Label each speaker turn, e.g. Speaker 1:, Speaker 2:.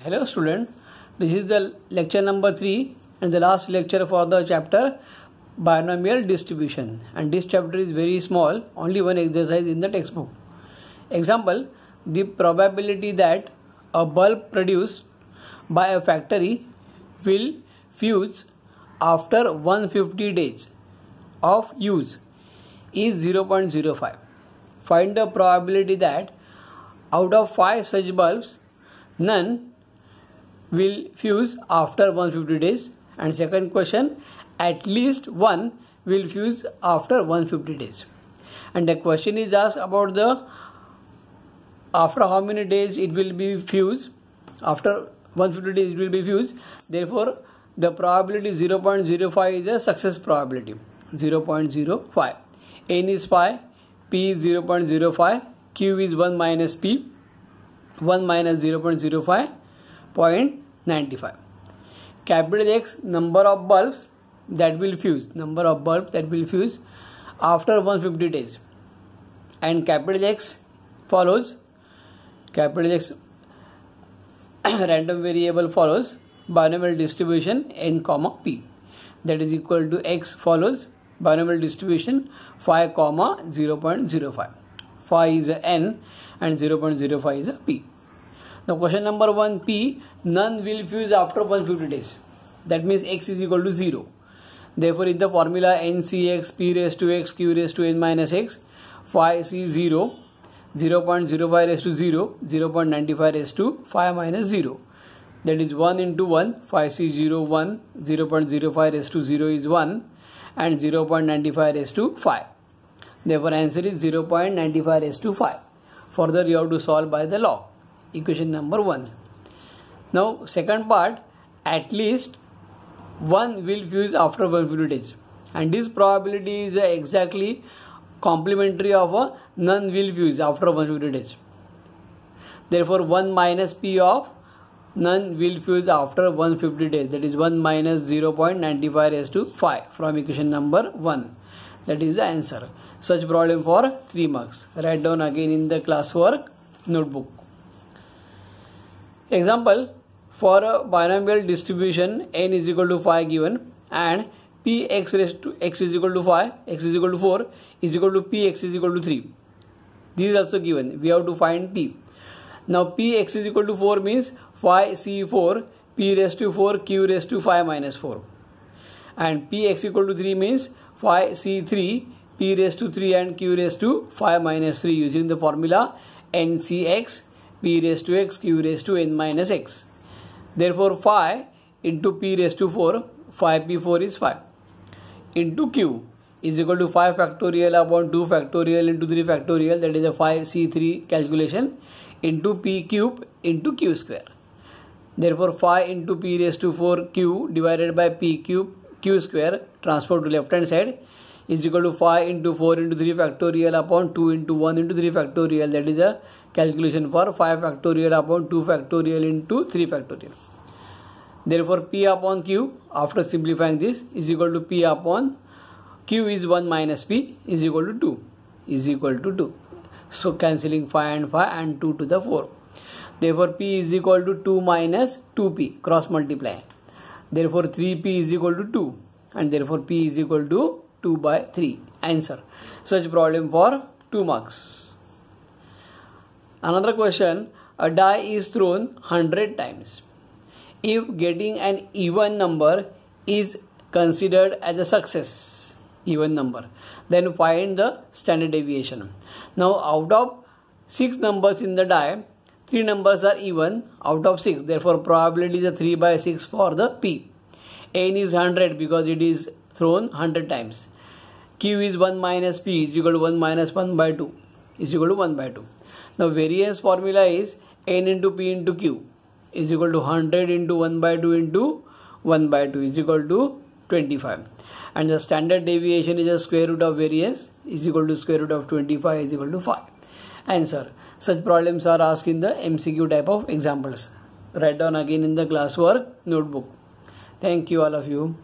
Speaker 1: Hello student, this is the lecture number 3 and the last lecture for the chapter binomial distribution, and this chapter is very small, only one exercise in the textbook. Example, the probability that a bulb produced by a factory will fuse after 150 days of use is 0.05. Find the probability that out of 5 such bulbs, none will fuse after 150 days. And second question, at least one will fuse after 150 days. And the question is asked about the after how many days it will be fused. After 150 days it will be fused. Therefore, the probability 0.05 is a success probability. 0.05. N is pi, P is 0.05, Q is 1 minus P, 1 minus 0.05, 0.95. Capital X, number of bulbs that will fuse, after 150 days. And capital X follows, capital X random variable follows binomial distribution n comma p, that is equal to X follows binomial distribution phi comma 0.05. Phi is a n and 0.05 is a p. Now question number 1, P, none will fuse after 150 days. That means X is equal to 0. Therefore in the formula NCX P raised to X Q raised to N minus X, phi C 0, 0.05 raised to 0, 0.95 raised to phi minus 0. That is 1 into 1, phi C 0, 1, 0.05 raised to 0 is 1 and 0.95 raised to phi. Therefore answer is 0.95 raised to phi. Further you have to solve by the log. Equation number 1. Now second part, at least one will fuse after 150 days, and this probability is exactly complementary of a none will fuse after 150 days. Therefore 1 minus P of none will fuse after 150 days, that is 1 minus 0.95 raised to phi from equation number 1. That is the answer. Such problem for 3 marks. Write down again in the classwork notebook. Example, for a binomial distribution n is equal to phi given and p x raised to x is equal to phi, x is equal to 4 is equal to p x is equal to 3. This is also given. We have to find p. Now p x is equal to 4 means phi c4 p raised to 4 q raised to phi minus 4. And p x equal to 3 means phi c3 p raised to 3 and q raised to phi minus 3 using the formula ncx p raised to x q raised to n minus x. Therefore phi into p raised to 4, phi p4 is 5 into q is equal to 5 factorial upon 2 factorial into 3 factorial, that is a phi c3 calculation, into p cube into q square. Therefore phi into p raised to 4 q divided by p cube q square transport to left hand side is equal to phi into 4 into 3 factorial upon 2 into 1 into 3 factorial, that is a calculation for 5 factorial upon 2 factorial into 3 factorial. Therefore p upon q after simplifying this is equal to p upon q is 1 minus p is equal to 2. So cancelling phi and 2 to the 4. Therefore p is equal to 2 minus 2p, cross multiply. Therefore 3p is equal to 2 and therefore p is equal to 2 by 3. Answer. Such problem for 2 marks. Another question, a die is thrown 100 times. If getting an even number is considered as a success, even number, then find the standard deviation. Now out of 6 numbers in the die, 3 numbers are even out of 6. Therefore probability is a 3 by 6 for the p. N is 100 because it is thrown 100 times. Q is 1 minus p is equal to 1 minus 1 by 2 is equal to 1 by 2. Now variance formula is n into p into q is equal to 100 into 1 by 2 into 1 by 2 is equal to 25. And the standard deviation is the square root of variance is equal to square root of 25 is equal to 5. Answer. Such problems are asked in the MCQ type of examples. Write down again in the classwork notebook. Thank you all of you.